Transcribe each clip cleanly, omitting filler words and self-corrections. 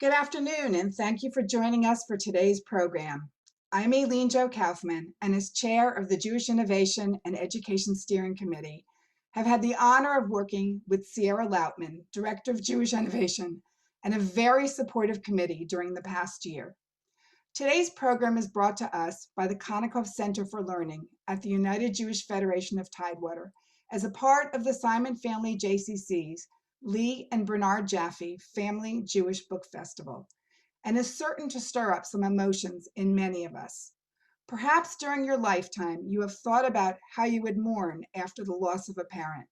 Good afternoon, and thank you for joining us for today's program. I'm Aileen Jo Kaufman, and as chair of the Jewish Innovation and Education Steering Committee, have had the honor of working with Sierra Lautman, Director of Jewish Innovation, and a very supportive committee during the past year. Today's program is brought to us by the Konikoff Center for Learning at the United Jewish Federation of Tidewater as a part of the Simon Family JCC's Lee and Bernard Jaffe Family Jewish Book Festival, and is certain to stir up some emotions in many of us. Perhaps during your lifetime, you have thought about how you would mourn after the loss of a parent.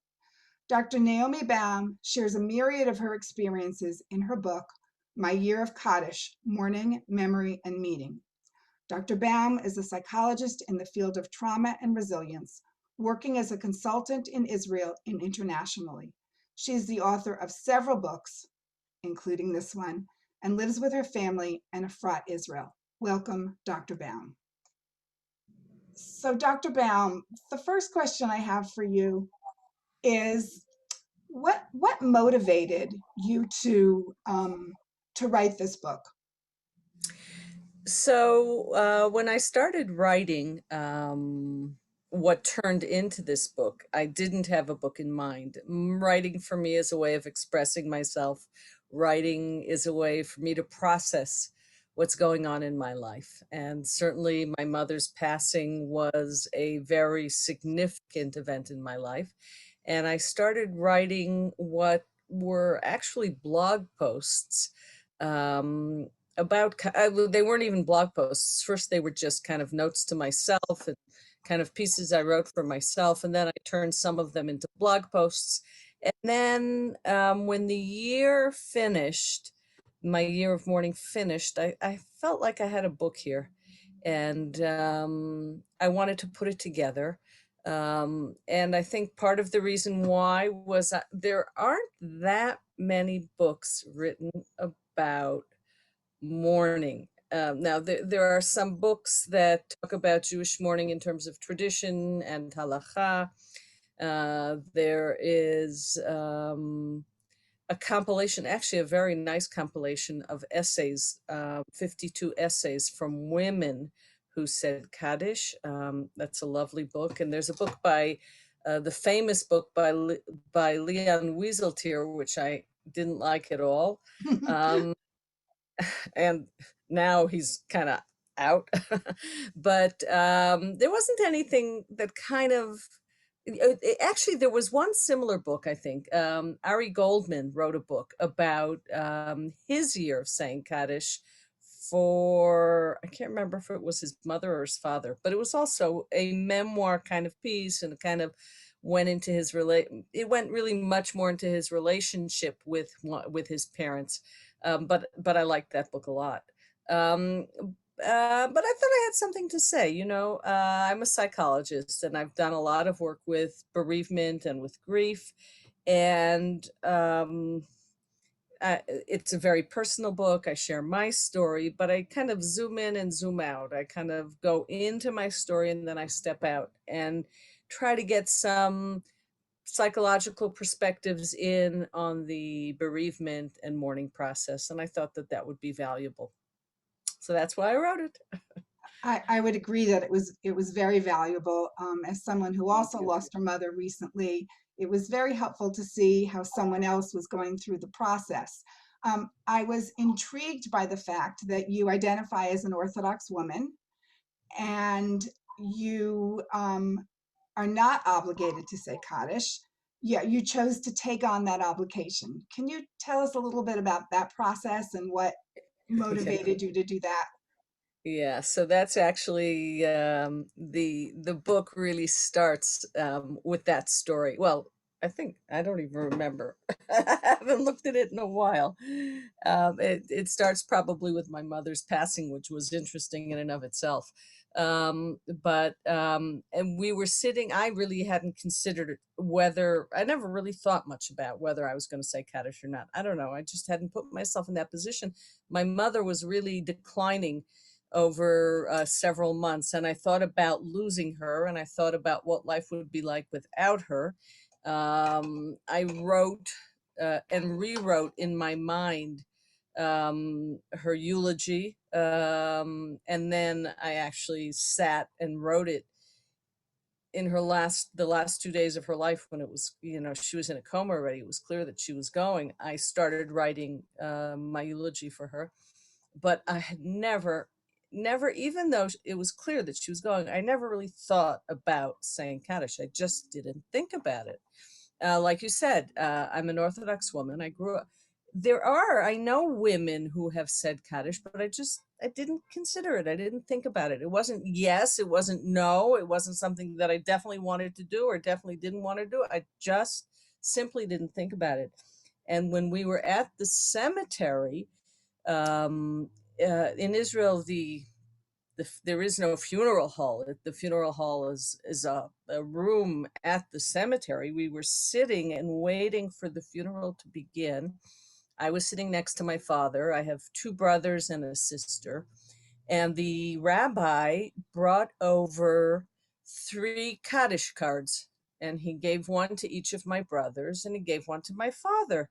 Dr. Naomi Baum shares a myriad of her experiences in her book, My Year of Kaddish, Mourning, Memory, and Meaning. Dr. Baum is a psychologist in the field of trauma and resilience, working as a consultant in Israel and internationally. She is the author of several books, including this one, and lives with her family in Efrat, Israel. Welcome, Dr. Baum. So, Dr. Baum, the first question I have for you is what motivated you to write this book? So when I started writing what turned into this book, I didn't have a book in mind. Writing for me is a way of expressing myself. Writing is a way for me to process what's going on in my life. And certainly my mother's passing was a very significant event in my life. And I started writing what were actually blog posts about they weren't even blog posts. First they were just kind of notes to myself and kind of pieces I wrote for myself, and then I turned some of them into blog posts. And then when the year finished, my year of mourning finished, I felt like I had a book here, and I wanted to put it together. And I think part of the reason why was that there aren't that many books written about mourning. Now, there are some books that talk about Jewish mourning in terms of tradition and halacha. There is a compilation, actually a very nice compilation of essays, 52 essays from women who said Kaddish. That's a lovely book. And there's a book by, the famous book by Leon Wieseltier, which I didn't like at all. And now he's kind of out. But there wasn't anything that kind of, actually there was one similar book, I think. Ari Goldman wrote a book about his year of saying Kaddish for, I can't remember if it was his mother or his father, but it was also a memoir kind of piece, and kind of went into his it went really much more into his relationship with his parents. But I liked that book a lot. But I thought I had something to say. I'm a psychologist, and I've done a lot of work with bereavement and with grief. And it's a very personal book. I share my story, but I kind of zoom in and zoom out. I kind of go into my story, and then I step out and try to get some psychological perspectives in on the bereavement and mourning process. And I thought that that would be valuable. So that's why I wrote it. I would agree that it was very valuable. As someone who Thank also you. lost her mother recently, it was very helpful to see how someone else was going through the process. I was intrigued by the fact that you identify as an Orthodox woman, and you are not obligated to say Kaddish. Yeah, you chose to take on that obligation. Can you tell us a little bit about that process and what Yeah. motivated you to do that? Yeah, so that's actually the book really starts with that story. Well, I don't even remember. I haven't looked at it in a while. It starts probably with my mother's passing, which was interesting in and of itself. But and we were sitting. I really hadn't considered whether, I never really thought much about whether I was going to say Kaddish or not. I don't know. I just hadn't put myself in that position. My mother was really declining over several months, and I thought about losing her, and I thought about what life would be like without her. I wrote and rewrote in my mind her eulogy. And then I actually sat and wrote it in the last 2 days of her life, when it was, she was in a coma already. It was clear that she was going. I started writing my eulogy for her, but I had never, even though it was clear that she was going, I never really thought about saying Kaddish. I just didn't think about it. Like you said, I'm an Orthodox woman. I grew up. I know women who have said Kaddish, but I didn't consider it. I didn't think about it. It wasn't yes, it wasn't no, it wasn't something that I definitely wanted to do or definitely didn't want to do. I just simply didn't think about it. And when we were at the cemetery, um, in Israel, there is no funeral hall. The funeral hall is a room at the cemetery. We were sitting and waiting for the funeral to begin. I was sitting next to my father. I have two brothers and a sister. And the rabbi brought over 3 Kaddish cards, and he gave one to each of my brothers, and he gave one to my father.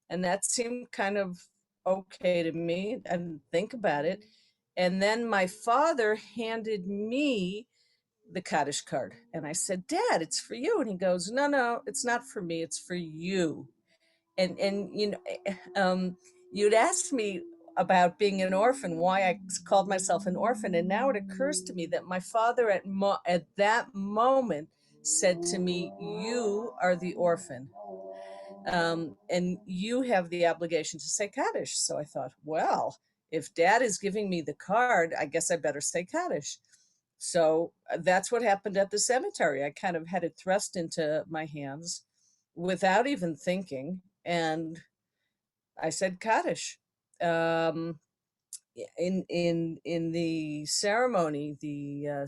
And that seemed kind of okay to me. I didn't think about it. And then my father handed me the Kaddish card. And I said, Dad, it's for you. And he goes, no, it's not for me. It's for you. And you'd asked me about being an orphan, why I called myself an orphan. And now it occurs to me that my father at that moment said to me, you are the orphan. And you have the obligation to say Kaddish. So I thought, well, if Dad is giving me the card, I guess I better say Kaddish. So that's what happened at the cemetery. I kind of had it thrust into my hands without even thinking, and I said Kaddish. Um, in the ceremony, the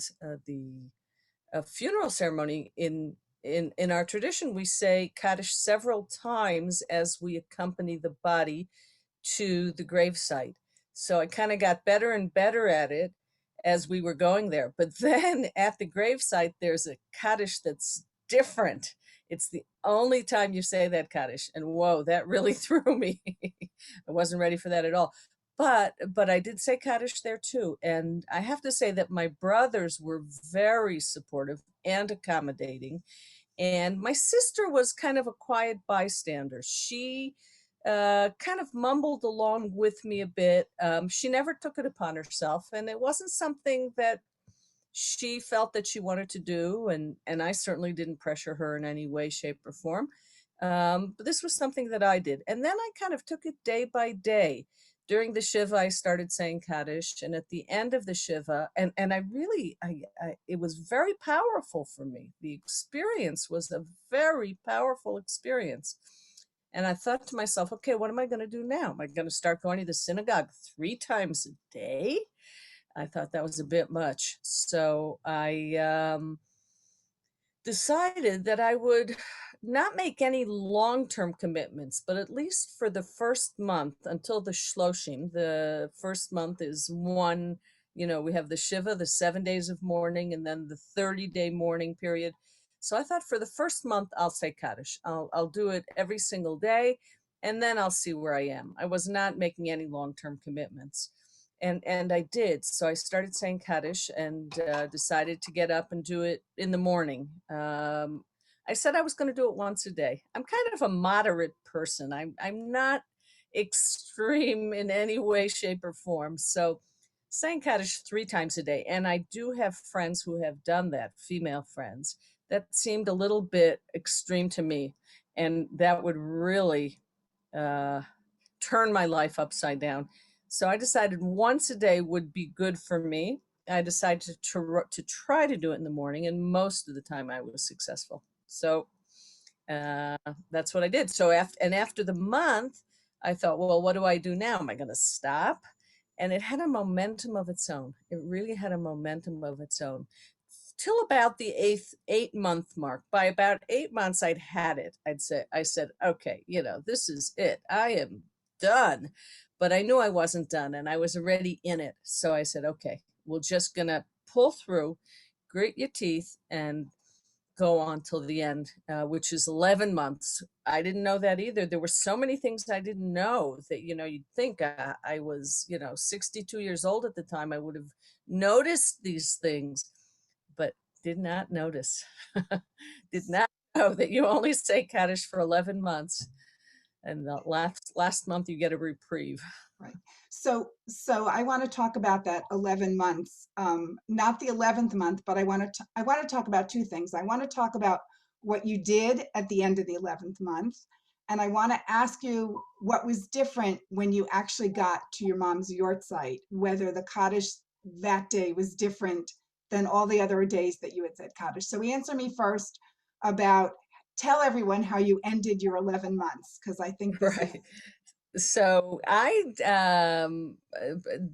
funeral ceremony, in our tradition, we say Kaddish several times as we accompany the body to the gravesite. So I kind of got better and better at it as we were going there. But then at the gravesite, there's a Kaddish that's different. It's the only time you say that Kaddish. And whoa, that really threw me. I wasn't ready for that at all. But I did say Kaddish there too. And I have to say that my brothers were very supportive and accommodating. And my sister was kind of a quiet bystander. She kind of mumbled along with me a bit. She never took it upon herself, and it wasn't something that she felt that she wanted to do, and I certainly didn't pressure her in any way, shape, or form. But this was something that I did. And then I kind of took it day by day. During the Shiva, I started saying Kaddish, and at the end of the Shiva, and it was very powerful for me. The experience was a very powerful experience. And I thought to myself, okay, what am I going to do now? Am I going to start going to the synagogue 3 times a day? I thought that was a bit much. So I decided that I would not make any long-term commitments, but at least for the first month until the Shloshim. The first month is one, we have the Shiva, the 7 days of mourning, and then the 30-day mourning period. So I thought for the first month, I'll say Kaddish. I'll do it every single day, and then I'll see where I am. I was not making any long-term commitments. And I did. So I started saying Kaddish and decided to get up and do it in the morning. I said I was going to do it once a day. I'm kind of a moderate person. I'm not extreme in any way, shape, or form. So saying Kaddish 3 times a day. And I do have friends who have done that, female friends. That seemed a little bit extreme to me. And that would really turn my life upside down. So I decided once a day would be good for me. I decided to try to do it in the morning, and most of the time I was successful. So that's what I did. So after the month, I thought, well, what do I do now? Am I going to stop? And it had a momentum of its own. It really had a momentum of its own. Till about the 8-month mark. By about 8 months, I'd had it. I said, okay, this is it. I am done. But I knew I wasn't done, and I was already in it. So I said, okay, we're just gonna pull through, grit your teeth, and go on till the end, which is 11 months. I didn't know that either. There were so many things I didn't know that, you'd think I was, 62 years old at the time. I would have noticed these things, but did not notice. Did not know that you only say Kaddish for 11 months. And the last month you get a reprieve. Right. So I want to talk about that 11 months, not the 11th month, but I want to talk about two things. I want to talk about what you did at the end of the 11th month, and I want to ask you what was different when you actually got to your mom's yurt site, whether the Kaddish that day was different than all the other days that you had said Kaddish. So answer me first about, tell everyone how you ended your 11 months, because I think this is Right. So I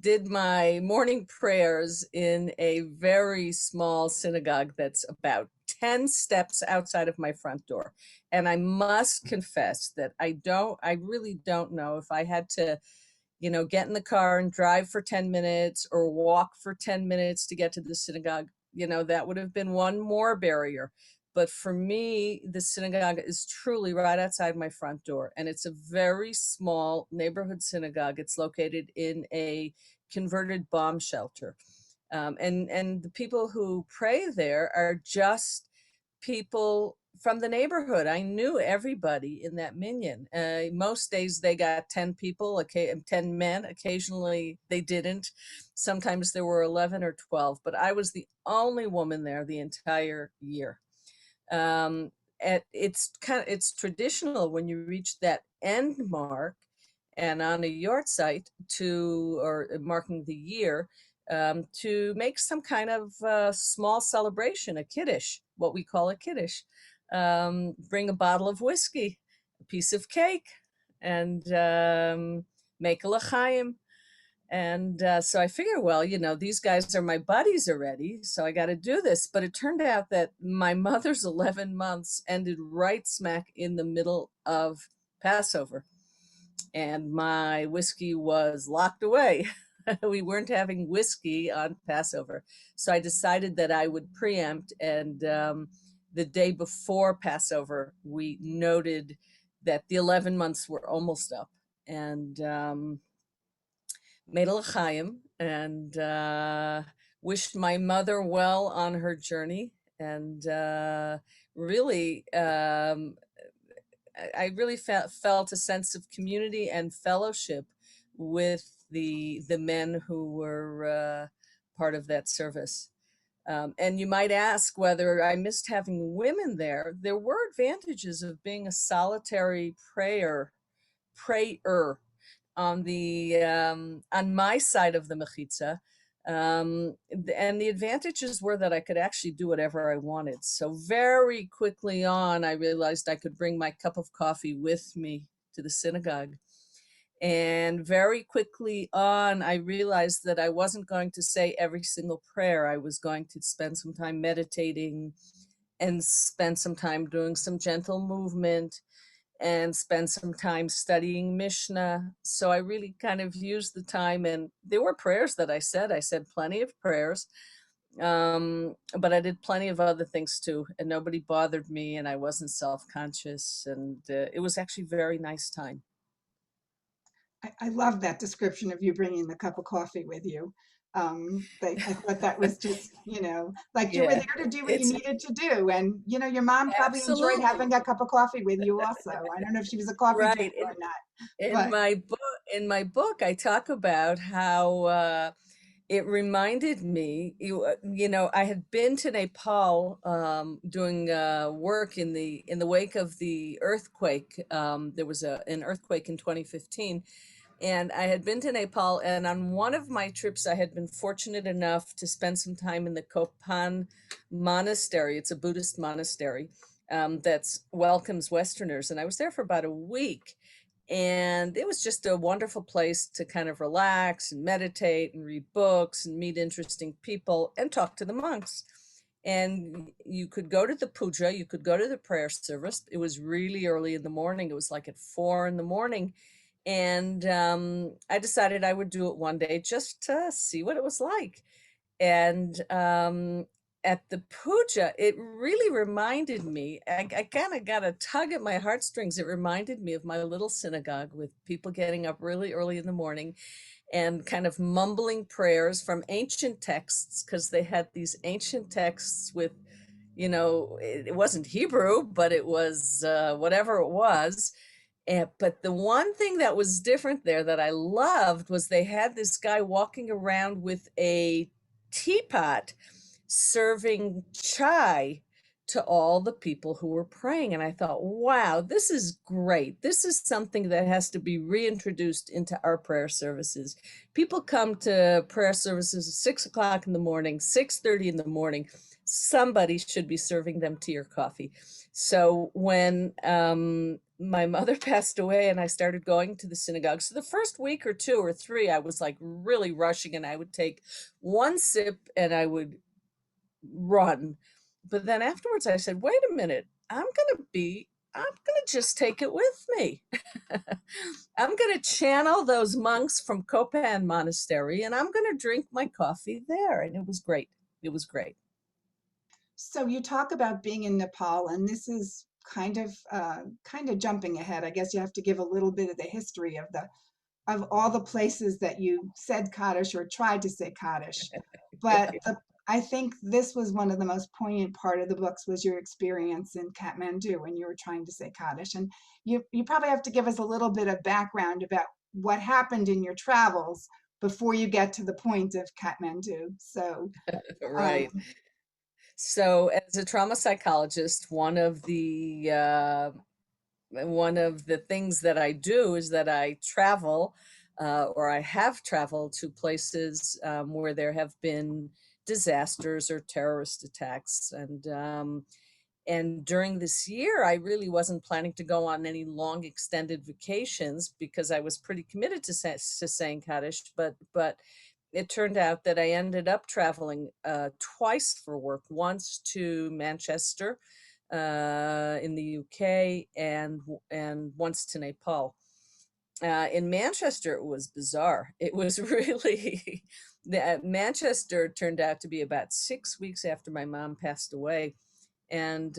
did my morning prayers in a very small synagogue that's about 10 steps outside of my front door. And I must confess that I really don't know if I had to, get in the car and drive for 10 minutes or walk for 10 minutes to get to the synagogue. That would have been one more barrier. But for me, the synagogue is truly right outside my front door. And it's a very small neighborhood synagogue. It's located in a converted bomb shelter. And the people who pray there are just people from the neighborhood. I knew everybody in that minyan. Most days they got 10 people, 10 men. Occasionally they didn't. Sometimes there were 11 or 12, but I was the only woman there the entire year. It's traditional when you reach that end mark and on a yard site or marking the year, to make some kind of small celebration, a kiddush, what we call a kiddush. Bring a bottle of whiskey, a piece of cake, and make a l'chaim. And so I figure, well, these guys are my buddies already, so I got to do this. But it turned out that my mother's 11 months ended right smack in the middle of Passover. And my whiskey was locked away. We weren't having whiskey on Passover. So I decided that I would preempt. And the day before Passover, we noted that the 11 months were almost up. And made a l'chaim and wished my mother well on her journey. And really, I really felt a sense of community and fellowship with the men who were part of that service. And you might ask whether I missed having women there. There were advantages of being a solitary prayer on my side of the mechitza. And the advantages were that I could actually do whatever I wanted. So very quickly on, I realized I could bring my cup of coffee with me to the synagogue. And very quickly on, I realized that I wasn't going to say every single prayer. I was going to spend some time meditating and spend some time doing some gentle movement and spend some time studying Mishnah. So I really kind of used the time, and there were prayers that I said plenty of prayers, but I did plenty of other things too, and nobody bothered me, and I wasn't self-conscious, and it was actually a very nice time. I love that description of you bringing the cup of coffee with you. I thought that was just, like you were Yeah, there to do what you it's needed to do. And, your mom probably enjoyed absolutely having a cup of coffee with you also. I don't know if she was a coffee right. drinker or not, In but my book, I talk about how it reminded me, I had been to Nepal doing work in the wake of the earthquake. There was an earthquake in 2015, and I had been to Nepal. And on one of my trips, I had been fortunate enough to spend some time in the Kopan Monastery. It's a Buddhist monastery that welcomes Westerners, and I was there for about a week. And it was just a wonderful place to kind of relax and meditate and read books and meet interesting people and talk to the monks. And you could go to the puja, you could go to the prayer service. It was really early in the morning. It was like at 4 a.m. And I decided I would do it one day just to see what it was like. And at the puja, it really reminded me, I kind of got a tug at my heartstrings. It reminded me of my little synagogue with people getting up really early in the morning and kind of mumbling prayers from ancient texts, because they had these ancient texts with, it wasn't Hebrew, but it was whatever it was. But the one thing that was different there that I loved was they had this guy walking around with a teapot serving chai to all the people who were praying. And I thought, wow, this is great. This is something that has to be reintroduced into our prayer services. People come to prayer services at 6 o'clock in the morning, 6:30 in the morning. Somebody should be serving them tea or coffee. So when my mother passed away and I started going to the synagogue, so the first week or 2 or 3, I was like really rushing, and I would take one sip and I would run. But then afterwards I said, wait a minute, I'm gonna just take it with me. I'm gonna channel those monks from Copan Monastery, and I'm gonna drink my coffee there. And it was great. It was great. So you talk about being in Nepal, and this is kind of jumping ahead. I guess you have to give a little bit of the history of all the places that you said Kaddish or tried to say Kaddish. But I think this was one of the most poignant part of the books was your experience in Kathmandu when you were trying to say Kaddish. And you probably have to give us a little bit of background about what happened in your travels before you get to the point of Kathmandu. So, Right. um, So as a trauma psychologist, one of the things that I do is that I travel, or I have traveled to places where there have been disasters or terrorist attacks. And during this year, I really wasn't planning to go on any long extended vacations because I was pretty committed to saying Kaddish. But it turned out that I ended up traveling twice for work, once to Manchester in the UK, and once to Nepal. In Manchester, it was bizarre. It was really, Manchester turned out to be about 6 weeks after my mom passed away. And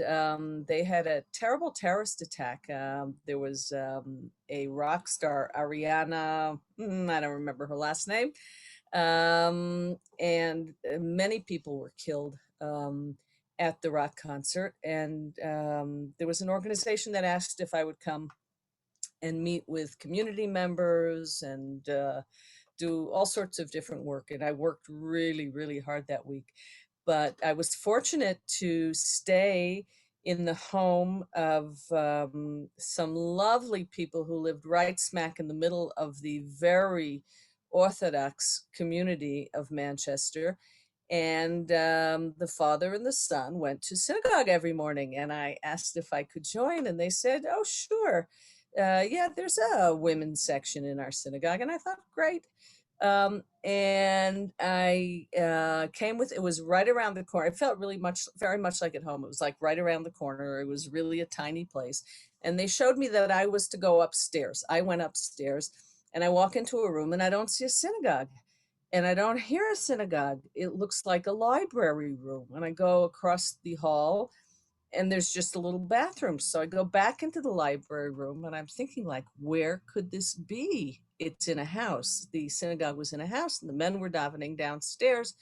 they had a terrible terrorist attack. There was a rock star, Ariana, I don't remember her last name, and many people were killed at the rock concert. And there was an organization that asked if I would come and meet with community members and do all sorts of different work. And I worked really, really hard that week. But I was fortunate to stay in the home of some lovely people who lived right smack in the middle of the very Orthodox community of Manchester. And the father and the son went to synagogue every morning. And I asked if I could join, and they said, oh, sure. Yeah, there's a women's section in our synagogue. And I thought, great. And I came with, it was right around the corner. It felt very much like at home. It was like right around the corner. It was really a tiny place. And they showed me that I was to go upstairs. I went upstairs and I walk into a room and I don't see a synagogue and I don't hear a synagogue. It looks like a library room. And I go across the hall and there's just a little bathroom. So I go back into the library room and I'm thinking, like, where could this be? It's in a house. The synagogue was in a house and the men were davening downstairs.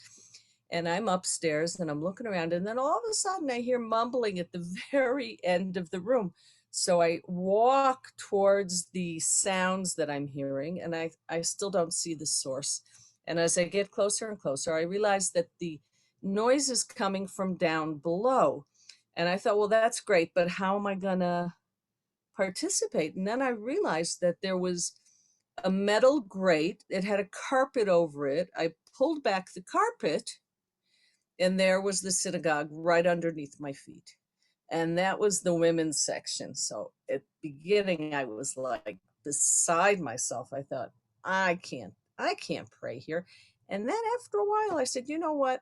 And I'm upstairs and I'm looking around. And then all of a sudden I hear mumbling at the very end of the room. So I walk towards the sounds that I'm hearing and I still don't see the source. And as I get closer and closer, I realize that the noise is coming from down below. And I thought, well, that's great, but how am I going to participate? And then I realized that there was a metal grate. It had a carpet over it. I pulled back the carpet, and there was the synagogue right underneath my feet. And that was the women's section. So at the beginning, I was like beside myself. I thought, I can't pray here. And then after a while, I said, you know what?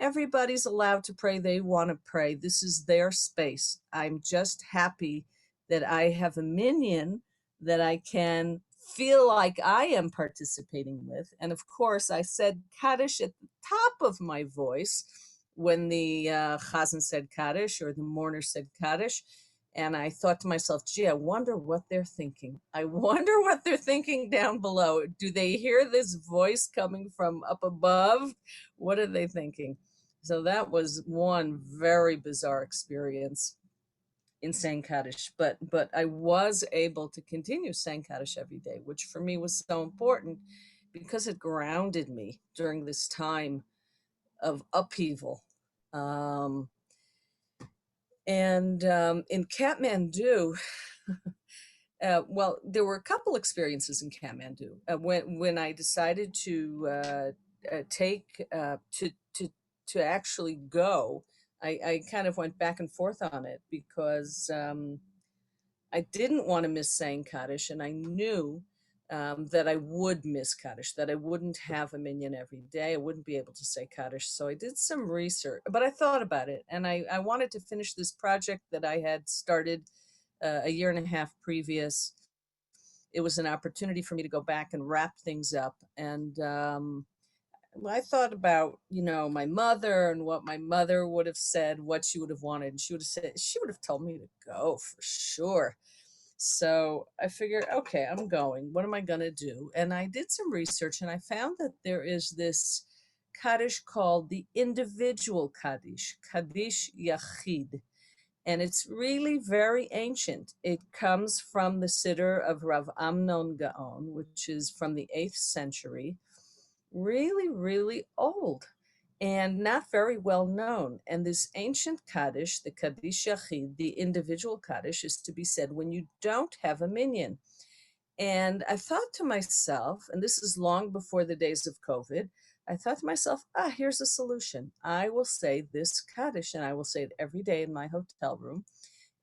Everybody's allowed to pray they want to pray. This is their space. I'm just happy that I have a minion that I can feel like I am participating with. And of course, I said Kaddish at the top of my voice, when the Chazan said Kaddish or the mourner said Kaddish. And I thought to myself, gee, I wonder what they're thinking. I wonder what they're thinking down below. Do they hear this voice coming from up above? What are they thinking? So that was one very bizarre experience in saying Kaddish, but I was able to continue saying Kaddish every day, which for me was so important because it grounded me during this time of upheaval. Um, and in Kathmandu, well, there were a couple experiences in Kathmandu when I decided to take to actually go. I kind of went back and forth on it because I didn't want to miss saying Kaddish, and I knew that I would miss Kaddish, that I wouldn't have a minyan every day. I wouldn't be able to say Kaddish. So I did some research, but I thought about it, and I wanted to finish this project that I had started a year and a half previous. It was an opportunity for me to go back and wrap things up. And I thought about, my mother and what my mother would have said, what she would have wanted. And she would have told me to go for sure. So I figured, okay, I'm going. What am I going to do? And I did some research and I found that there is this Kaddish called the Individual Kaddish, Kaddish Yachid. And it's really very ancient. It comes from the Siddur of Rav Amnon Gaon, which is from the 8th century. Really, really old and not very well known. And this ancient Kaddish, the Kaddish Yachid, the individual Kaddish, is to be said when you don't have a minyan. And I thought to myself, and this is long before the days of COVID, I thought to myself, here's a solution. I will say this Kaddish, and I will say it every day in my hotel room.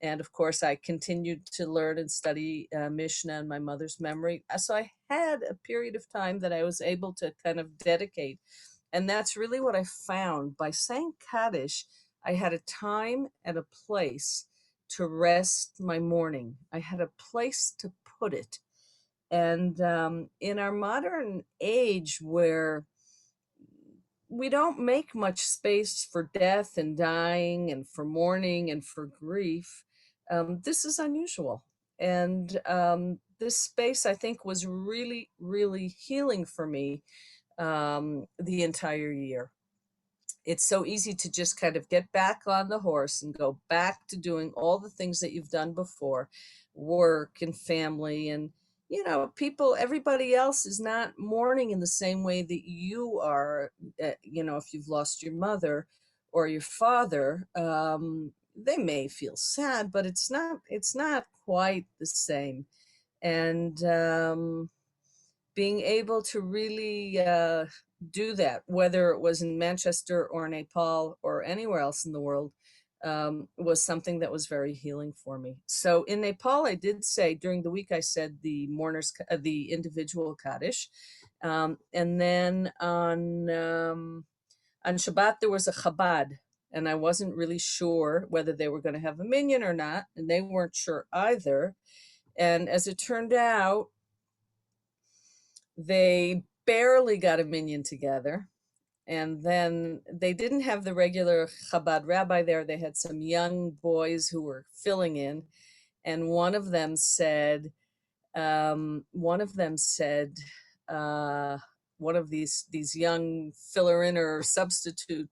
And of course, I continued to learn and study Mishnah in my mother's memory. So I had a period of time that I was able to kind of dedicate. And that's really what I found. By saying Kaddish, I had a time and a place to rest my mourning. I had a place to put it. And in our modern age where we don't make much space for death and dying and for mourning and for grief, this is unusual. And this space, I think, was really, really healing for me the entire year. It's so easy to just kind of get back on the horse and go back to doing all the things that you've done before, work and family. And, people, everybody else is not mourning in the same way that you are. If you've lost your mother or your father, they may feel sad, but it's not quite the same. And being able to really do that, whether it was in Manchester or Nepal or anywhere else in the world, was something that was very healing for me. So in Nepal, I did say during the week, I said the the individual Kaddish. And then on Shabbat, there was a Chabad, and I wasn't really sure whether they were going to have a minyan or not, and they weren't sure either. And as it turned out, they barely got a minyan together. And then they didn't have the regular Chabad rabbi there. They had some young boys who were filling in. And one of them said, one of these young filler-in or substitute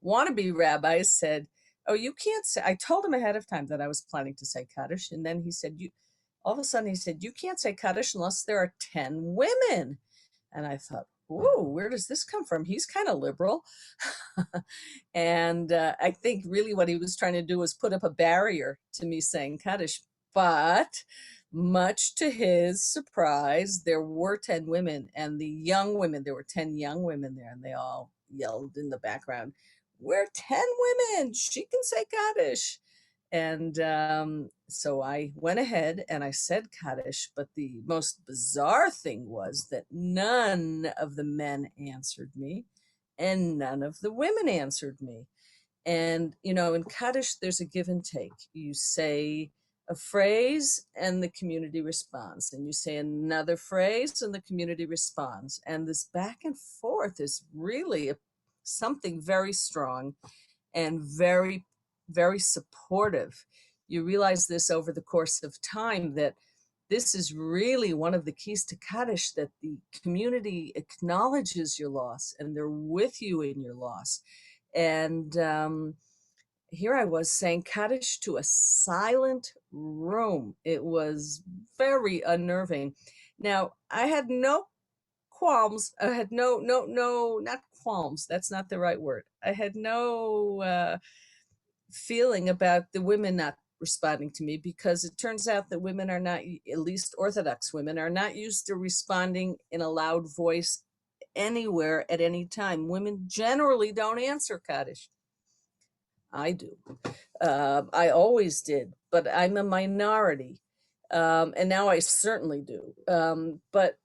wannabe rabbis said, oh, you can't say, I told him ahead of time that I was planning to say Kaddish. And then he said, all of a sudden he said, you can't say Kaddish unless there are 10 women. And I thought, ooh, where does this come from? He's kind of liberal. And I think really what he was trying to do was put up a barrier to me saying Kaddish. But much to his surprise, there were 10 women, and the young women, there were 10 young women there, and they all yelled in the background, we're 10 women, she can say Kaddish. And so I went ahead and I said Kaddish, but the most bizarre thing was that none of the men answered me and none of the women answered me. And, in Kaddish, there's a give and take. You say a phrase and the community responds, and you say another phrase and the community responds. And this back and forth is really something very strong and very, very supportive. You realize this over the course of time, that this is really one of the keys to Kaddish, that the community acknowledges your loss and they're with you in your loss. And here I was saying Kaddish to a silent room. It was very unnerving. Now, I had no qualms. I had not qualms. That's not the right word. I had no feeling about the women not responding to me, because it turns out that women are not, at least Orthodox women, are not used to responding in a loud voice anywhere at any time. Women generally don't answer Kaddish. I do. I always did, but I'm a minority. And now I certainly do. But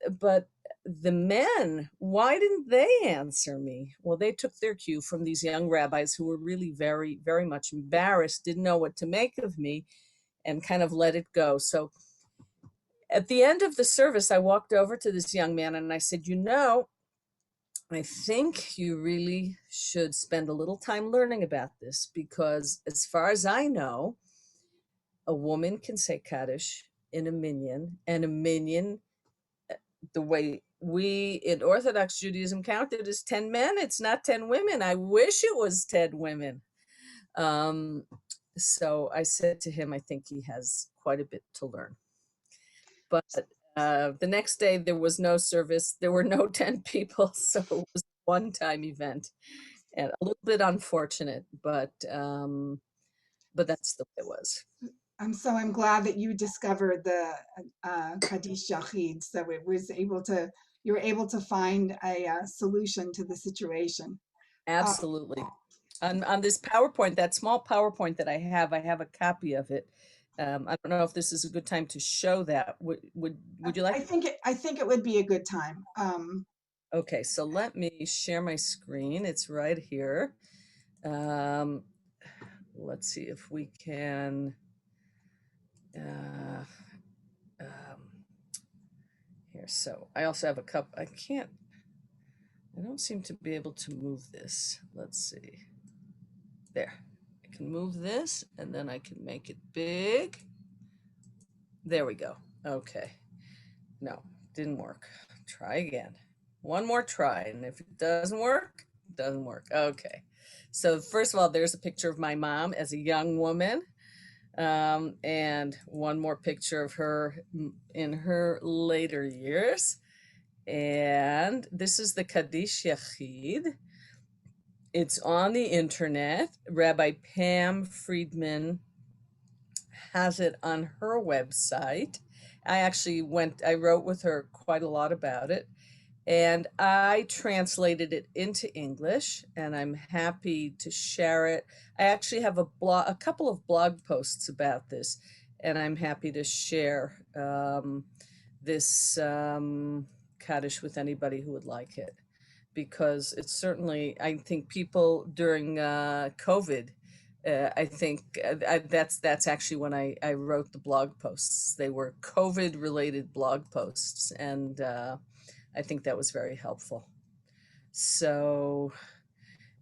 the men, why didn't they answer me? Well, they took their cue from these young rabbis who were really very, very much embarrassed, didn't know what to make of me, and kind of let it go. So at the end of the service, I walked over to this young man and I said, I think you really should spend a little time learning about this, because as far as I know, a woman can say Kaddish in a minyan, and a minyan, the way we in Orthodox Judaism count it, is 10 men. It's not 10 women. I wish it was 10 women. So I said to him, I think he has quite a bit to learn. But the next day there was no service. There were no 10 people. So it was a one-time event, and a little bit unfortunate, but that's the way it was. I'm glad that you discovered the Kaddish Yachid, so you were able to find a solution to the situation. Absolutely. On this PowerPoint, that small PowerPoint that I have a copy of it. I don't know if this is a good time to show that. Would you like? I think it would be a good time. Okay, so let me share my screen. It's right here. Let's see if we can. Here, so I also have a cup. I don't seem to be able to move this. Let's see. There. I can move this, and then I can make it big. There we go. Okay. No, didn't work. Try again. One more try, and if it doesn't work, it doesn't work. Okay. So first of all, there's a picture of my mom as a young woman, and one more picture of her in her later years. And this is the Kaddish Yachid. It's on the internet. Rabbi Pam Friedman has it on her website. I wrote with her quite a lot about it, and I translated it into English, and I'm happy to share it. I actually have a couple of blog posts about this, and I'm happy to share this Kaddish with anybody who would like it, because it's certainly, I think people during COVID, I think that's actually when I wrote the blog posts. They were COVID related blog posts, and I think that was very helpful. So,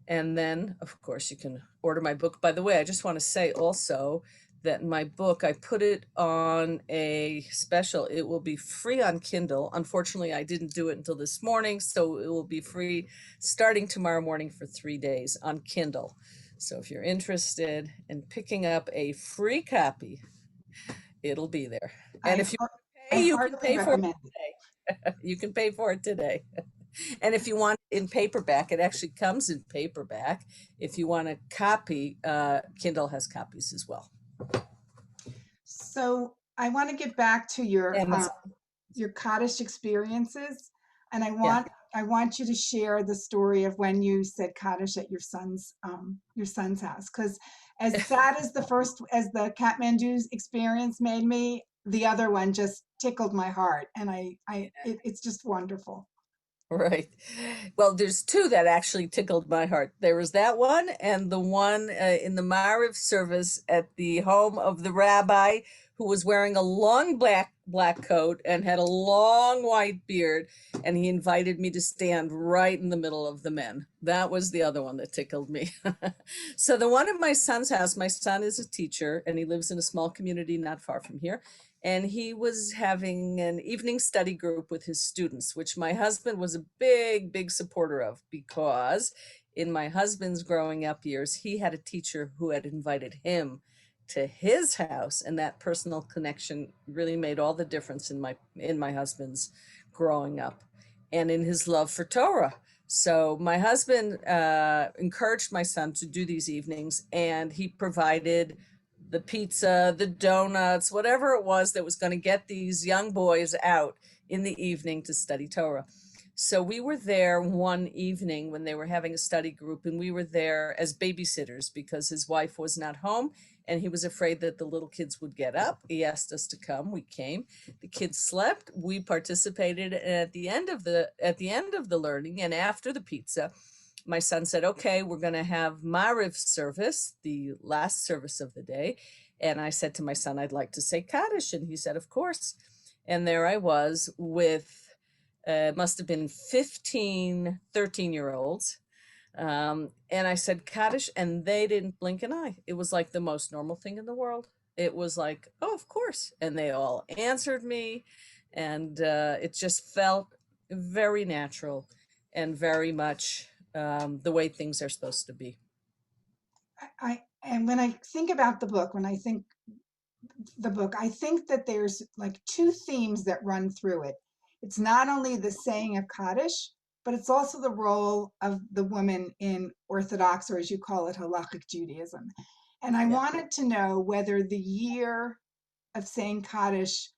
and then of course you can order my book. By the way, I just want to say also that my book, I put it on a special. It will be free on Kindle. Unfortunately, I didn't do it until this morning, so it will be free starting tomorrow morning for 3 days on Kindle. So if you're interested in picking up a free copy, it'll be there. And if you pay, you can pay for it today. You can pay for it today. And if you want it in paperback, it actually comes in paperback. If you want a copy, Kindle has copies as well. So I want to get back to your Kaddish experiences, and I want you to share the story of when you said Kaddish at your son's house, because as sad as the Kathmandu experience made me, the other one just tickled my heart, and it's just wonderful. Right. Well, there's two that actually tickled my heart. There was that one, and the one in the Mariv service at the home of the rabbi who was wearing a long black coat and had a long white beard, and he invited me to stand right in the middle of the men. That was the other one that tickled me. So the one at my son's house, my son is a teacher and he lives in a small community not far from here. And he was having an evening study group with his students, which my husband was a big supporter of, because in my husband's growing up years, he had a teacher who had invited him to his house, and that personal connection really made all the difference in my husband's growing up and in his love for Torah. So my husband encouraged my son to do these evenings, and he provided the pizza, the donuts, whatever it was that was going to get these young boys out in the evening to study Torah. So we were there one evening when they were having a study group, and we were there as babysitters because his wife was not home and he was afraid that the little kids would get up. He asked us to come. We came. The kids slept. We participated, and at the end of the learning and after the pizza, my son said, okay, we're going to have Mariv service, the last service of the day. And I said to my son, I'd like to say Kaddish. And he said, of course. And there I was with must have been 15, 13-year-olds. And I said Kaddish, and they didn't blink an eye. It was like the most normal thing in the world. It was like, oh, of course. And they all answered me. And it just felt very natural and very much the way things are supposed to be. And when I think about the book, I think that there's like two themes that run through it. It's not only the saying of Kaddish, but it's also the role of the woman in Orthodox, or as you call it, Halachic Judaism. And I Yeah. wanted to know whether the year of saying Kaddish,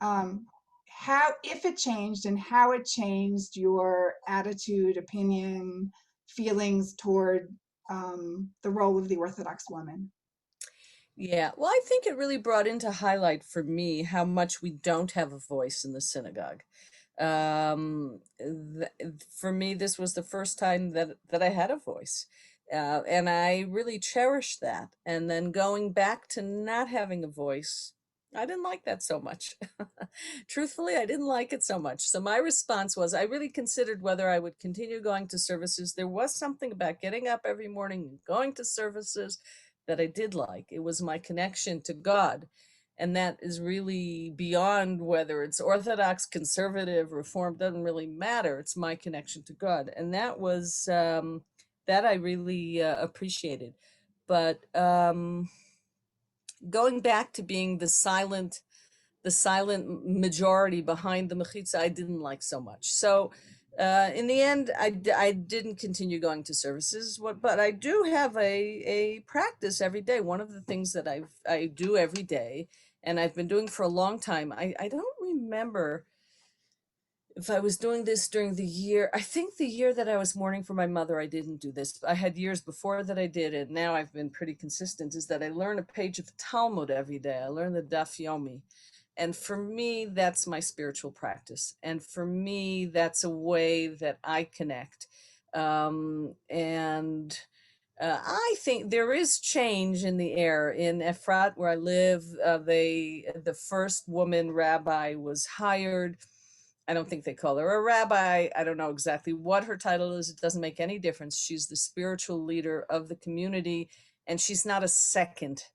how, if it changed, and how it changed your attitude, opinion, feelings toward the role of the Orthodox woman. Yeah, well, I think it really brought into highlight for me how much we don't have a voice in the synagogue. For me, this was the first time that I had a voice, and I really cherished that. And then going back to not having a voice, I didn't like that so much. Truthfully, I didn't like it so much. So my response was, I really considered whether I would continue going to services. There was something about getting up every morning and going to services that I did like. It was my connection to God. And that is really beyond whether it's Orthodox, conservative, Reform, doesn't really matter. It's my connection to God. And that was, that I really appreciated. But going back to being the silent majority behind the mechitza, I didn't like so much. So in the end, I didn't continue going to services, but I do have a practice every day. One of the things that I do every day, and I've been doing for a long time, I don't remember if I was doing this during the year. I think the year that I was mourning for my mother, I didn't do this. I had years before that I did it. Now I've been pretty consistent, is that I learn a page of Talmud every day. I learn the Daf Yomi. And for me, that's my spiritual practice. And for me, that's a way that I connect. And I think there is change in the air. In Efrat, where I live, the first woman rabbi was hired. I don't think they call her a rabbi. I don't know exactly what her title is. It doesn't make any difference. She's the spiritual leader of the community, and she's not a second.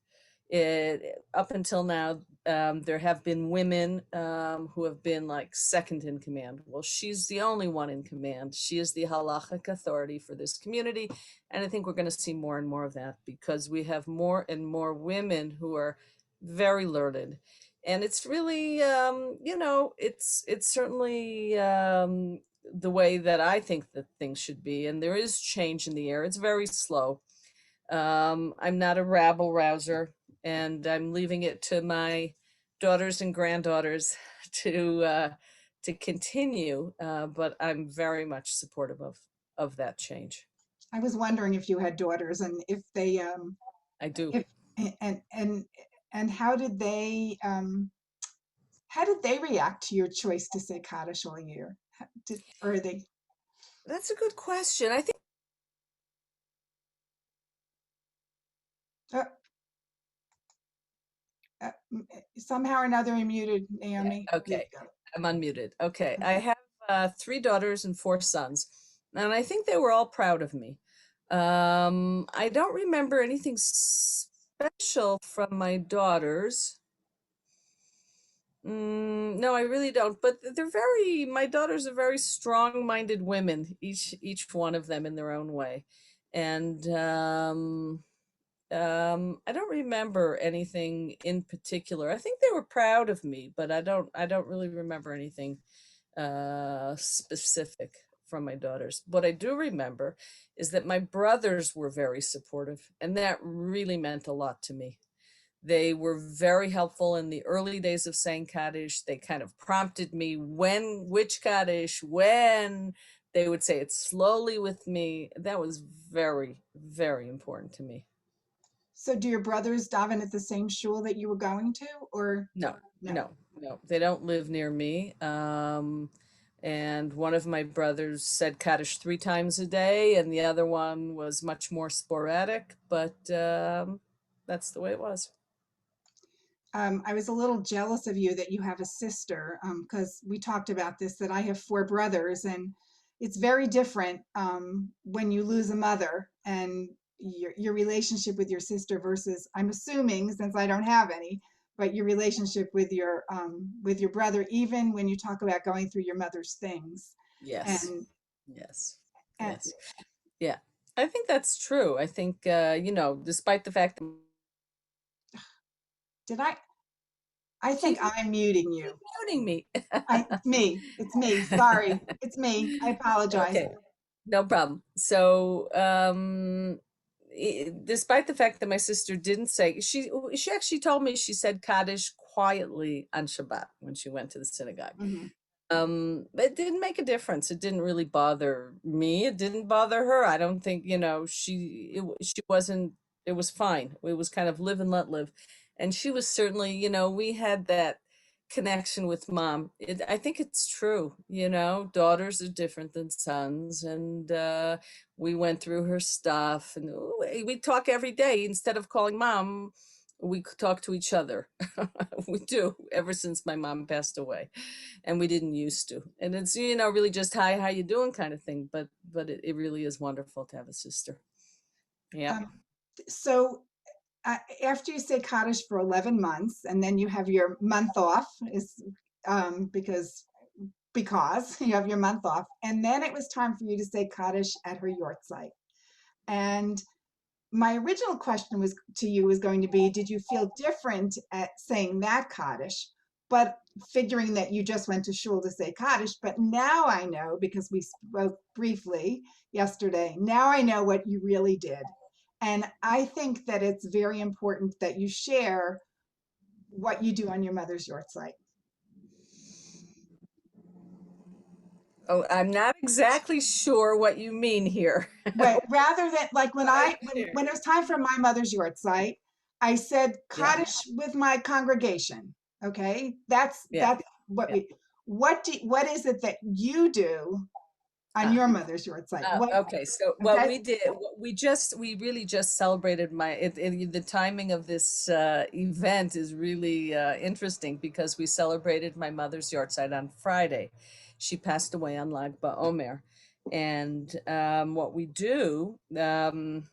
Up until now, there have been women who have been like second in command. Well, she's the only one in command. She is the halachic authority for this community. And I think we're going to see more and more of that, because we have more and more women who are very learned. And it's really, it's certainly the way that I think that things should be. And there is change in the air. It's very slow. I'm not a rabble rouser, and I'm leaving it to my daughters and granddaughters to continue. But I'm very much supportive of that change. I was wondering if you had daughters and if they I do. if and and and how did they react to your choice to say Kaddish all year? Or they That's a good question. I think uh, uh, Somehow or another you're muted, Naomi. There you Okay, I'm unmuted. Okay, I have three daughters and four sons, and I think they were all proud of me. I don't remember anything special from my daughters. No, I really don't. But my daughters are very strong-minded women, each one of them in their own way. And I don't remember anything in particular. I think they were proud of me, but I don't really remember anything specific from my daughters. What I do remember is that my brothers were very supportive, and that really meant a lot to me. They were very helpful in the early days of saying Kaddish. They kind of prompted me which Kaddish, when. They would say it slowly with me. That was very, very important to me. So do your brothers daven at the same shul that you were going to, or No, no? no, they don't live near me. And one of my brothers said Kaddish 3 times a day, and the other one was much more sporadic, but that's the way it was. I was a little jealous of you that you have a sister, because we talked about this, that I have four brothers, and it's very different when you lose a mother and your relationship with your sister versus, I'm assuming, since I don't have any, but your relationship with your brother, even when you talk about going through your mother's things. Yes, And, yes, and yes. Yeah, I think that's true. I think, despite the fact that did I think keep I'm muting you. muting me. It's me. Sorry. It's me. I apologize. Okay, no problem. So, despite the fact that my sister didn't say, she actually told me she said Kaddish quietly on Shabbat when she went to the synagogue. Mhm. It didn't make a difference. It didn't really bother me. It didn't bother her. I don't think, she wasn't, it was fine. It was kind of live and let live. And she was certainly, we had that connection with mom. I think it's true, daughters are different than sons. And we went through her stuff, and we talk every day. Instead of calling mom, we talk to each other. We do, ever since my mom passed away, and we didn't used to. And it's, really just, hi, how you doing kind of thing. But it really is wonderful to have a sister. Yeah. Um, so after you say Kaddish for 11 months, and then you have your month off, is because you have your month off, and then it was time for you to say Kaddish at her yort site. And my original question was to you was going to be, did you feel different at saying that Kaddish? But figuring that you just went to shul to say Kaddish, but now I know, because we spoke briefly yesterday, now I know what you really did. And I think that it's very important that you share what you do on your mother's yort site. Oh, I'm not exactly sure what you mean here. But rather than, like, when Why don't I you share? when it was time for my mother's yort site, I said Yeah, Kaddish with my congregation. Okay, yeah, that's what yeah. we. What is it that you do on Ah. your mother's yort site? What? Okay, so what Okay. we did, we really just celebrated the timing of this event is really interesting because we celebrated my mother's yahrzeit on Friday. She passed away on Lag BaOmer. And what we do, and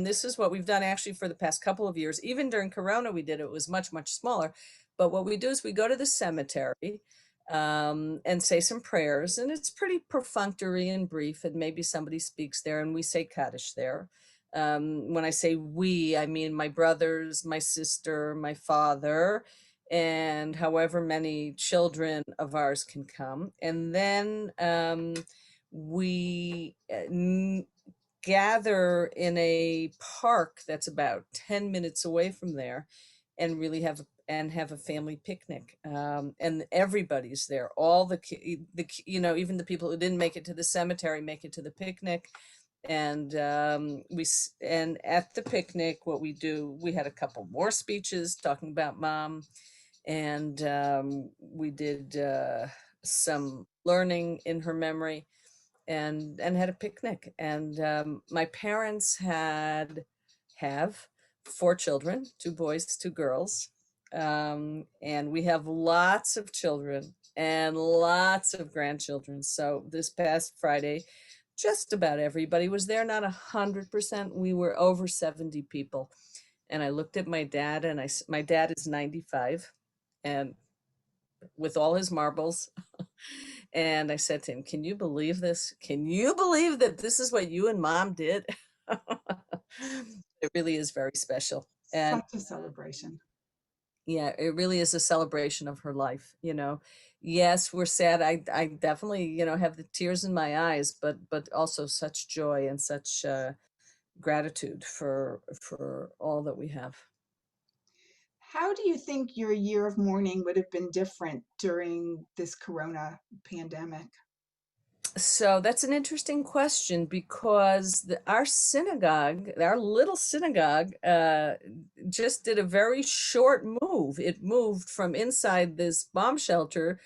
this is what we've done actually for the past couple of years. Even during Corona, we did it. It was much, much smaller. But what we do is we go to the cemetery and say some prayers, and it's pretty perfunctory and brief, and maybe somebody speaks there, and we say Kaddish there. When I say we, I mean my brothers, my sister, my father, and however many children of ours can come. And then we gather in a park that's about 10 minutes away from there, and really have a family picnic, and everybody's there. All even the people who didn't make it to the cemetery make it to the picnic. And and at the picnic, what we do, we had a couple more speeches talking about mom, and we did some learning in her memory, and had a picnic. And my parents have 4 children, 2 boys, 2 girls. And we have lots of children and lots of grandchildren. So this past Friday, just about everybody was there, not 100%. We were over 70 people. And I looked at my dad, and my dad is 95 and with all his marbles. And I said to him, "Can you believe this? Can you believe that this is what you and mom did?" It really is very special. And Such a celebration. yeah, it really is a celebration of her life, you know. Yes, we're sad. I definitely, have the tears in my eyes, but also such joy and such gratitude for all that we have. How do you think your year of mourning would have been different during this corona pandemic? So that's an interesting question because our synagogue, our little synagogue, just did a very short move. It moved from inside this bomb shelter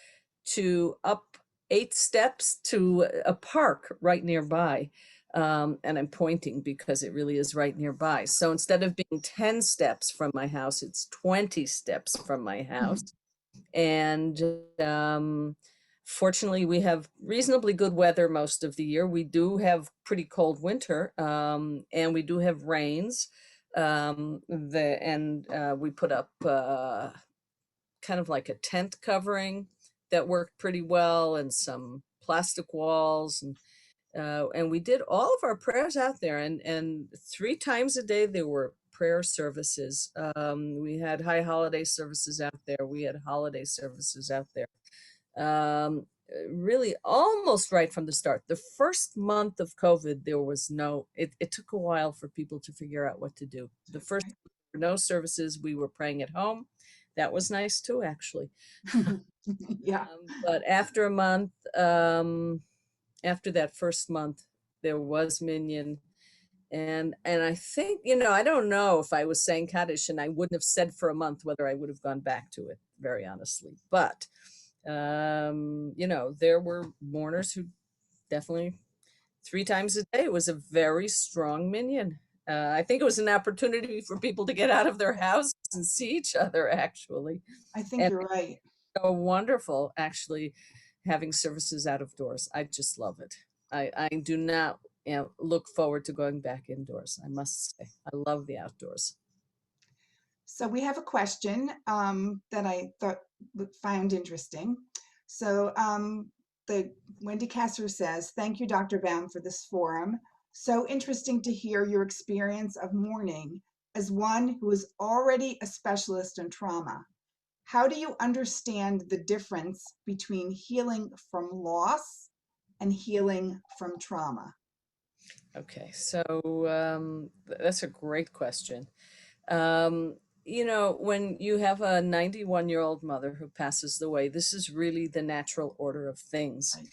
to up 8 steps to a park right nearby. And I'm pointing because it really is right nearby. So instead of being 10 steps from my house, it's 20 steps from my house. And fortunately, we have reasonably good weather most of the year. We do have pretty cold winter, and we do have rains. We put up kind of like a tent covering that worked pretty well, and some plastic walls, and we did all of our prayers out there, and 3 times a day there were prayer services. We had high holiday services out there. We had holiday services out there. Really almost right from the start. The first month of COVID, there was it took a while for people to figure out what to do. The first, Okay. no services, we were praying at home. That was nice too, actually. Yeah, But after a month, after that first month, there was Minyan. And I think, I don't know if I was saying Kaddish and I wouldn't have said for a month whether I would have gone back to it, very honestly. But, there were mourners who definitely 3 times a day was a very strong Minyan. I think it was an opportunity for people to get out of their houses and see each other, actually. I think And you're right. so wonderful, actually, having services out of doors. I just love it. I do not, look forward to going back indoors, I must say. I love the outdoors. So we have a question that I found interesting. So the Wendy Kasser says, "Thank you, Dr. Baum, for this forum. So interesting to hear your experience of mourning as one who is already a specialist in trauma. How do you understand the difference between healing from loss and healing from trauma?" Okay, so that's a great question. Um, when you have a 91-year-old mother who passes away, this is really the natural order of things. Right.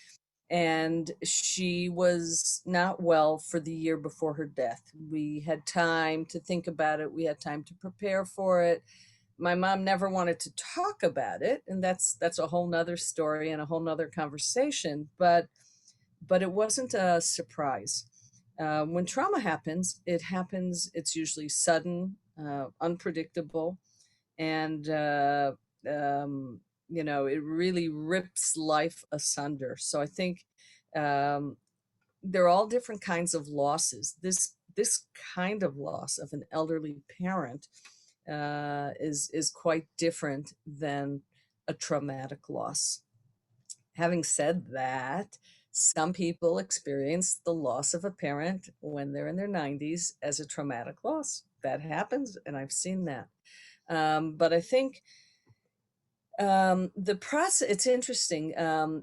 And she was not well for the year before her death. We had time to think about it. We had time to prepare for it. My mom never wanted to talk about it, and that's a whole nother story and a whole nother conversation. But it wasn't a surprise. When trauma happens, it's usually sudden, unpredictable, and it really rips life asunder. So I think um, they're all different kinds of losses. This kind of loss of an elderly parent is quite different than a traumatic loss. Having said that, some people experience the loss of a parent when they're in their 90s as a traumatic loss. That happens, and I've seen that. But I think the process, it's interesting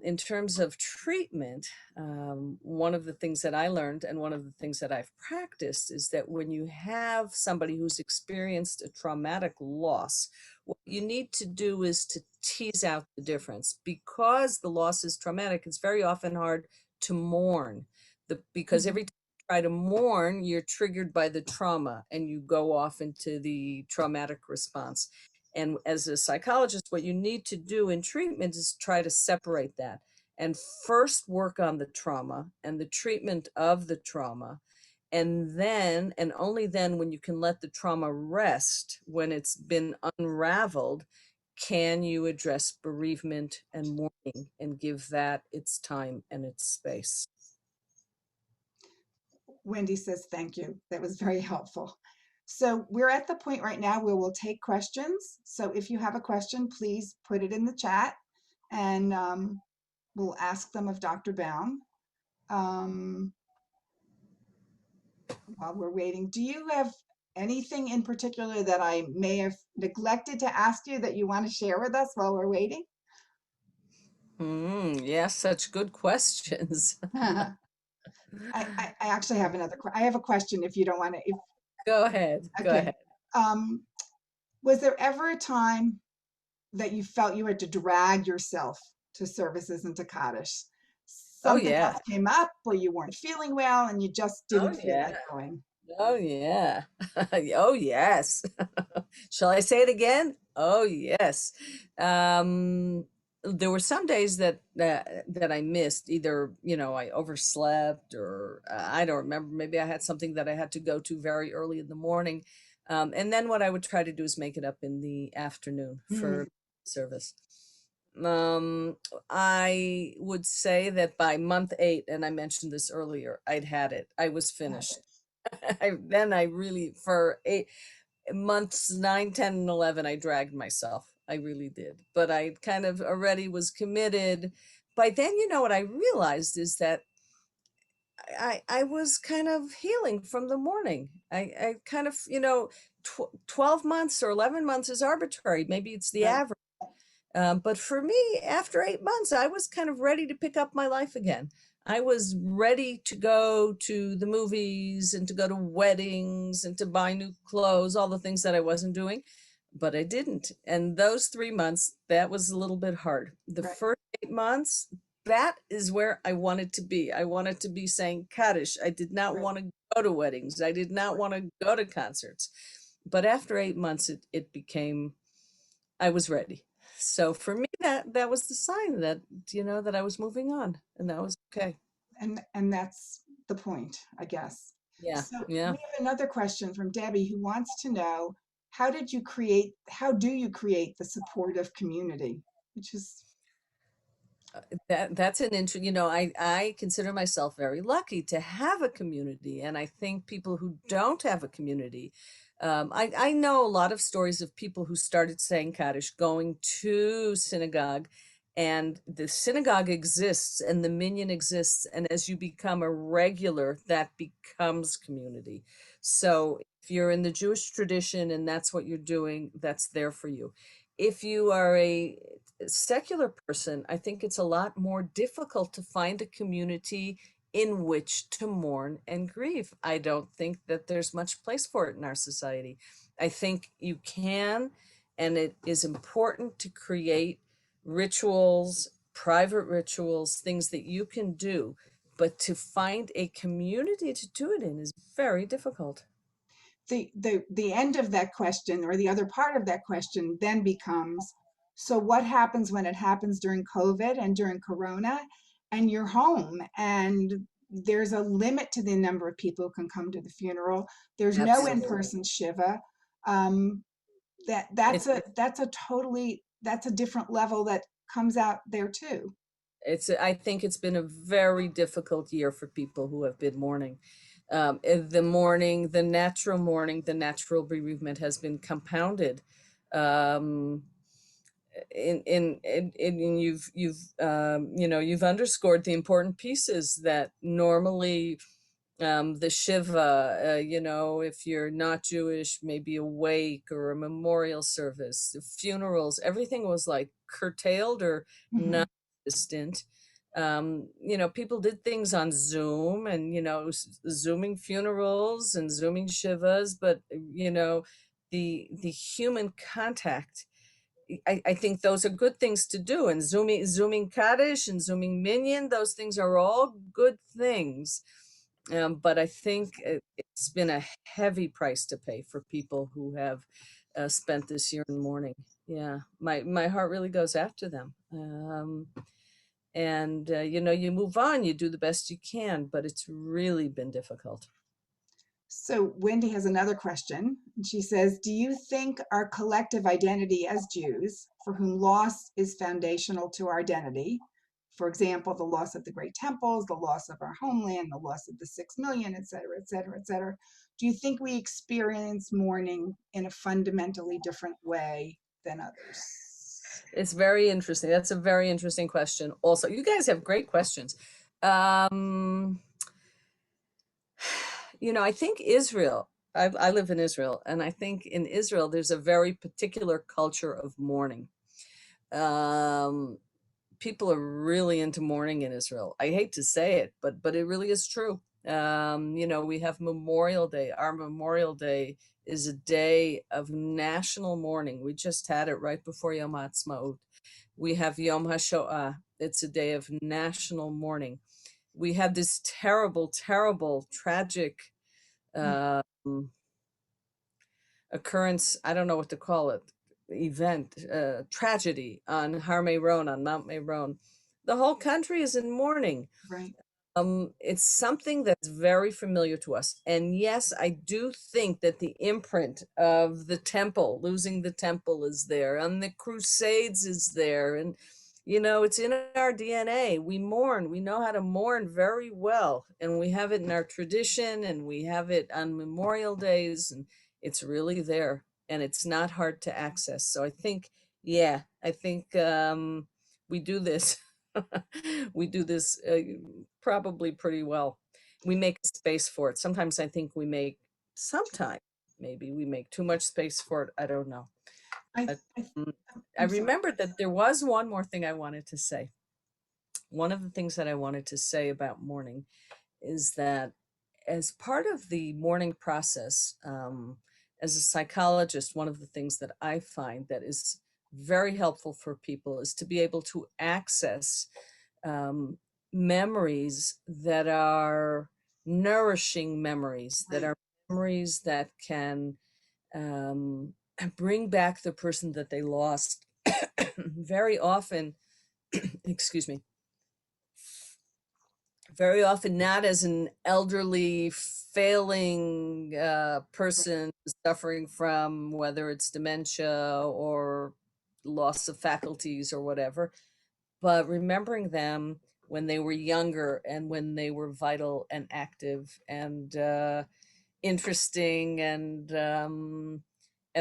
in terms of treatment. One of the things that I learned and one of the things that I've practiced is that when you have somebody who's experienced a traumatic loss, what you need to do is to tease out the difference. Because the loss is traumatic, it's very often hard to mourn. Because Mhm. every time you try to mourn, you're triggered by the trauma and you go off into the traumatic response. And as a psychologist, what you need to do in treatment is try to separate that and first work on the trauma and the treatment of the trauma. And then, and only then, when you can let the trauma rest, when it's been unraveled, can you address bereavement and mourning and give that its time and its space. Wendy says, thank you. That was very helpful. So we're at the point right now where we'll take questions. So if you have a question, please put it in the chat and we'll ask them of Dr. Baum. While we're waiting, do you have anything in particular that I may have neglected to ask you that you want to share with us while we're waiting? Yes, such good questions. I actually have I have a question if you don't want to. Go ahead. Go Okay. ahead. Um, was there ever a time that you felt you had to drag yourself to services and to Kaddish? Oh, Something yeah. else came up or you weren't feeling well and you just Oh, didn't feel yeah. like going. Oh, yeah. Oh, yes. Shall I say it again? Oh, yes. Um, there were some days that I missed. Either, I overslept, or I don't remember. Maybe I had something that I had to go to very early in the morning. And then what I would try to do is make it up in the afternoon for Mm, service. Um, I would say that by month 8, and I mentioned this earlier, I'd had it. I was finished. I really, for 8 months, 9, 10, and 11, I dragged myself. I really did. But I kind of already was committed. By then, what I realized is that I was kind of healing from the morning. I kind of, 12 months or 11 months is arbitrary. Maybe it's the right, average. But for me, after 8 months, I was kind of ready to pick up my life again. I was ready to go to the movies and to go to weddings and to buy new clothes, all the things that I wasn't doing, but I didn't. And those 3 months, that was a little bit hard. The right, first 8 months, that is where I wanted to be. I wanted to be saying Kaddish. I did not right, want to go to weddings. I did not right. want to go to concerts. But after 8 months, it became, I was ready. So for me, that was the sign that, that I was moving on, and that was okay. And that's the point, I guess. Yeah, So yeah. we have another question from Debbie who wants to know how do you create the supportive community? Which is That's an interest. I consider myself very lucky to have a community, and I think people who don't have a community, I know a lot of stories of people who started saying Kaddish, going to synagogue, and the synagogue exists and the minyan exists, and as you become a regular, that becomes community. So if you're in the Jewish tradition and that's what you're doing, that's there for you. If you are a secular person, I think it's a lot more difficult to find a community in which to mourn and grieve. I don't think that there's much place for it in our society. I think you can, and it is important to create rituals, private rituals, things that you can do, but to find a community to do it in is very difficult. the end of that question, or the other part of that question then becomes, so what happens when it happens during COVID and during Corona and you're home and there's a limit to the number of people who can come to the funeral. There's no Absolutely. in-person shiva. Um, that's a different level that comes out there too. I think it's been a very difficult year for people who have been mourning. The mourning, the natural bereavement has been compounded. Um, in you've underscored the important pieces that normally, the Shiva, if you're not Jewish, maybe a wake or a memorial service, the funerals, everything was like curtailed or Mhm. non-existent. People did things on Zoom and, Zooming funerals and Zooming Shivas, but, the human contact, I think those are good things to do. And Zooming Kaddish and Zooming Minyan, those things are all good things. But I think it's been a heavy price to pay for people who have spent this year in mourning. Yeah, my heart really goes after them. And you move on, you do the best you can, but it's really been difficult. So Wendy has another question. And she says, do you think our collective identity as Jews, for whom loss is foundational to our identity, for example, the loss of the great temples, the loss of our homeland, the loss of the 6 million, et cetera, et cetera, et cetera, do you think we experience mourning in a fundamentally different way than others? It's very interesting. That's a very interesting question. Also, you guys have great questions. Um, I think Israel, I live in Israel, and I think in Israel, there's a very particular culture of mourning. Um, People are really into mourning in Israel. I hate to say it, but it really is true. We have Memorial Day. Our Memorial Day is a day of national mourning. We just had it right before Yom HaAtzmaut. We have Yom HaShoah. It's a day of national mourning. We had this terrible, terrible, tragic Mm, um, occurrence, I don't know what to call it, event, tragedy on Har Meron, on Mount Meron. The whole country is in mourning. right, It's something that's very familiar to us. And yes, I do think that the imprint of the temple, losing the temple is there, and the Crusades is there. And, it's in our DNA. We mourn. We know how to mourn very well. And we have it in our tradition, and we have it on Memorial Days, and it's really there. And it's not hard to access. So I think we do this. We do this probably pretty well. We make space for it. Sometimes I think sometimes maybe we make too much space for it. I don't know. I, But I mm, I I'm sorry. remembered that there was one more thing I wanted to say. One of the things that I wanted to say about mourning is that as part of the mourning process, as a psychologist, one of the things that I find that is very helpful for people is to be able to access um, memories that are nourishing memories, that Right. are memories that can um, bring back the person that they lost. Very often, excuse me, very often not as an elderly, failing Right. person suffering from whether it's dementia or loss of faculties or whatever, but remembering them when they were younger and when they were vital and active and interesting and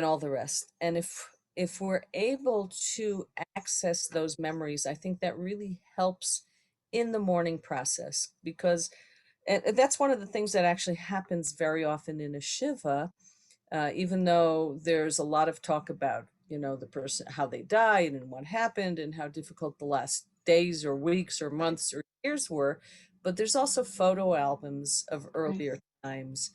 all the rest. And if we're able to access those memories, I think that really helps in the mourning process because and that's one of the things that actually happens very often in a shiva, even though there's a lot of talk about, the person, how they died and what happened and how difficult the last days or weeks or Right. months or years were. But there's also photo albums of Right. earlier times.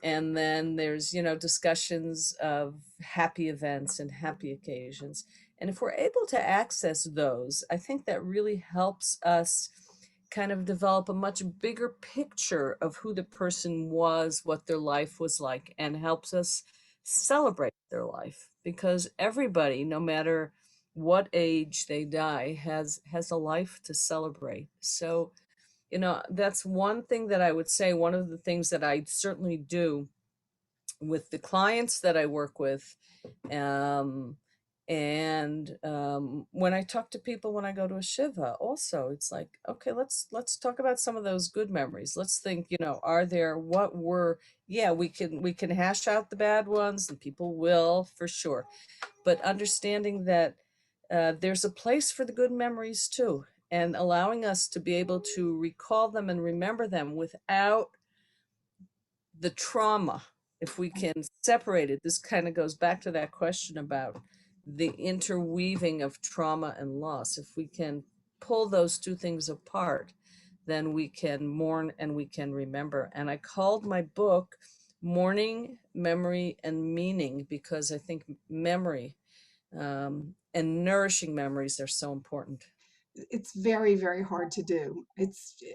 And then there's, discussions of happy events and happy occasions. And if we're able to access those, I think that really helps us kind of develop a much bigger picture of who the person was, what their life was like, and helps us celebrate their life because everybody, no matter what age they die, has a life to celebrate. So, that's one thing that I would say, one of the things that I certainly do with the clients that I work with. Um, and when I talk to people when I go to a shiva, also it's like, okay, let's talk about some of those good memories. Let's think, are there what were yeah, we can hash out the bad ones, and people will for sure. But understanding that there's a place for the good memories too, and allowing us to be able to recall them and remember them without the trauma. If we Right. can separate it, this kind of goes back to that question about the interweaving of trauma and loss. If we can pull those two things apart, then we can mourn and we can remember. And I called my book Mourning, Memory, and Meaning because I think memory and nourishing memories are so important. It's very, very hard to do.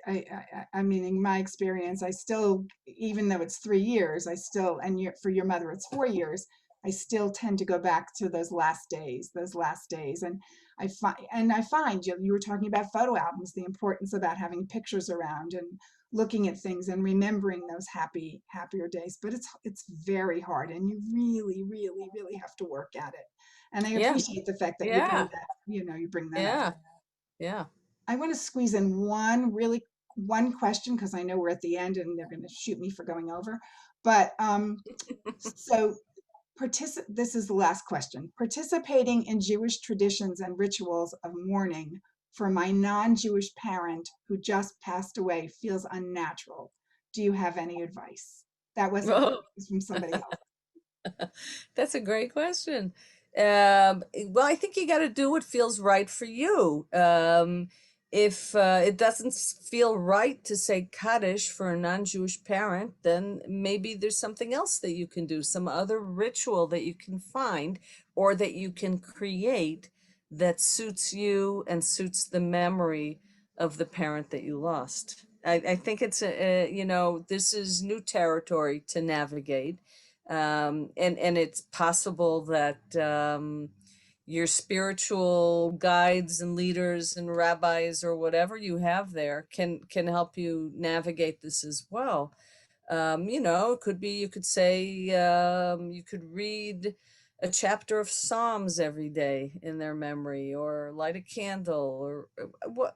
I mean, in my experience, I still, even though it's 3 years, I still, and for your mother, it's 4 years, I still tend to go back to those last days. And I find you were talking about photo albums, the importance about having pictures around. And looking at things and remembering those happier days. But it's very hard, and you really, really, really have to work at it. And I Yeah. appreciate the fact that Yeah. you bring that up. Yeah. Yeah. I want to squeeze in one question because I know we're at the end and they're going to shoot me for going over. But so this is the last question. Participating in Jewish traditions and rituals of mourning for my non-Jewish parent who just passed away feels unnatural. Do you have any advice? That wasn't from, Oh, it was from somebody else. that's a great question. Well, I think you got to do what feels right for you. If it doesn't feel right to say Kaddish for a non-Jewish parent, then maybe there's something else that you can do, some other ritual that you can find or that you can create that suits you and suits the memory of the parent that you lost. I think it's this is new territory to navigate. And it's possible that your spiritual guides and leaders and rabbis or whatever you have there can help you navigate this as well. It could be you could say you could read a chapter of Psalms every day in their memory, or light a candle, or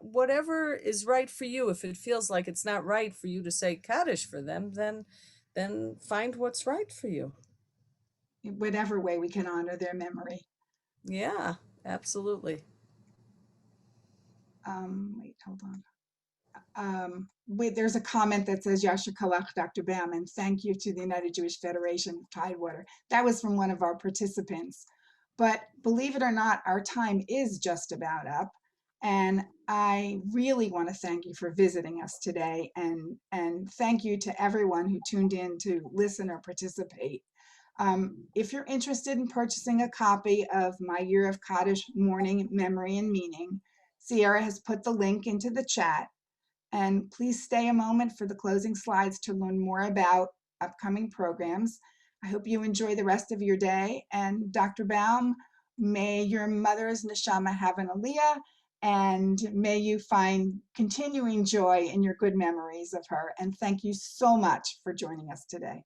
whatever is right for you. If it feels like it's not right for you to say Kaddish for them, then find what's right for you. Whatever way we can honor their memory. Yeah, absolutely. Wait, hold on. There's a comment that says Yasher Kalach, Dr. Baum, and thank you to the United Jewish Federation of Tidewater. That was from one of our participants. But believe it or not, our time is just about up. And I really want to thank you for visiting us today. And thank you to everyone who tuned in to listen or participate. If you're interested in purchasing a copy of my Year of Kaddish Mourning, Memory, and Meaning, Sierra has put the link into the chat. And please stay a moment for the closing slides to learn more about upcoming programs. I hope you enjoy the rest of your day. And Dr. Baum, may your mother's neshama have an aliyah, and may you find continuing joy in your good memories of her. And thank you so much for joining us today.